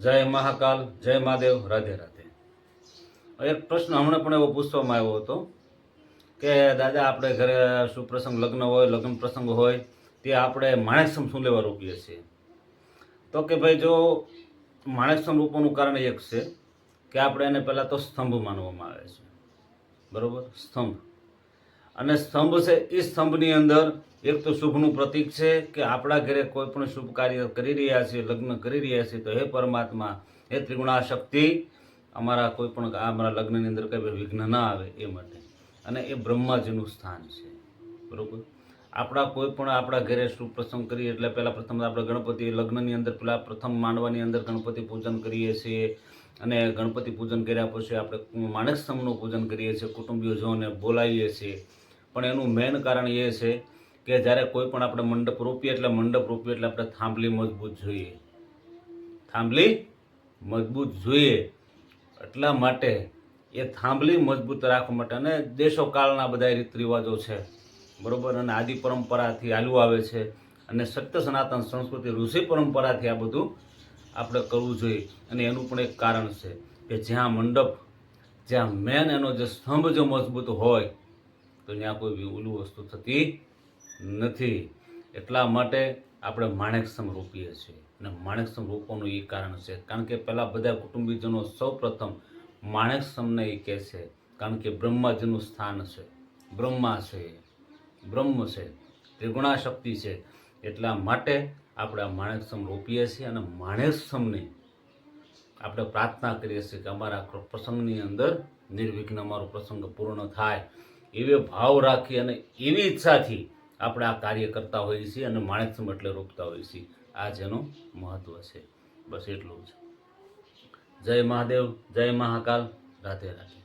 જય મહાકાલ, જય મહાદેવ, રાધે રાધે। એક પ્રશ્ન હમણાં પણ એવો પૂછવામાં આવ્યો હતો કે દાદા આપણે ઘરે સુપ્રસંગ લગ્ન હોય, લગ્ન પ્રસંગ હોય તે આપણે માણેકસમ શું લેવા રોપીએ છીએ? તો કે ભાઈ જો માણેકસમ રોપવાનું કારણ એક છે કે આપણે એને પહેલાં તો સ્તંભ માનવામાં આવે છે, બરોબર? સ્તંભ, અને સ્તંભ છે એ સ્તંભની અંદર એક તો શુભનું પ્રતીક છે કે આપણા ઘરે કોઈ પણ શુભ કાર્ય કરી રહ્યા છીએ, લગ્ન કરી રહ્યા છીએ, તો હે પરમાત્મા, હે ત્રિગુણાશક્તિ, અમારા કોઈ પણ અમારા લગ્નની અંદર કંઈ વિઘ્ન ના આવે એ માટે। અને એ બ્રહ્માજીનું સ્થાન છે, બરોબર? આપણા કોઈ પણ આપણા ઘરે શુભ પ્રસંગ કરીએ એટલે પહેલાં પ્રથમ આપણે ગણપતિ લગ્નની અંદર પેલા પ્રથમ માંડવાની અંદર ગણપતિ પૂજન કરીએ છીએ, અને ગણપતિ પૂજન કર્યા પછી આપણે માણેકસ્તંભનું પૂજન કરીએ છીએ, કુટુંબીઓને બોલાવીએ છીએ। પણ એનું મેઇન કારણ એ છે કે જ્યારે કોઈ પણ આપણે મંડપ રોપીએ એટલે આપણે થાંભલી મજબૂત જોઈએ, થાંભલી મજબૂત જોઈએ। એટલા માટે એ થાંભલી મજબૂત રાખવા માટે, અને દેશો કાળના બધા રીત રિવાજો છે, બરોબર, અને આદિ પરંપરાથી હાલ્યું આવે છે, અને સત્ય સનાતન સંસ્કૃતિ ઋષિ પરંપરાથી આ બધું આપણે કરવું જોઈએ। અને એનું પણ એક કારણ છે કે જ્યાં મંડપ, જ્યાં મેન એનો જે સ્તંભ જો મજબૂત હોય તો ત્યાં કોઈ ઓલું વસ્તુ થતી નથી। એટલા માટે આપણે માણેકસમ રોપીએ છીએ, અને માણેકસમ રોપવાનું એ કારણ છે કારણ કે પહેલાં બધા કુટુંબીજનો સૌ પ્રથમ માણેકસમને એ કહે છે, કારણ કે બ્રહ્માજીનું સ્થાન છે, બ્રહ્મા છે, બ્રહ્મ છે, ત્રિગુણાશક્તિ છે। એટલા માટે આપણે આ માણેકસમ રોપીએ છીએ, અને માણેકસમની આપણે પ્રાર્થના કરીએ છીએ કે અમારા પ્રસંગની અંદર નિર્વિઘ્ન અમારો પ્રસંગ પૂર્ણ થાય, એવો ભાવ રાખી અને એવી ઈચ્છાથી આપણે આ કાર્ય કરતા હોઈએ છીએ, અને માણેકસમ એટલે રોપતા હોઈએ છીએ। આ જેનું મહત્વ છે, બસ એટલું જ। જય મહાદેવ, જય મહાકાલ, રાધે રાધે।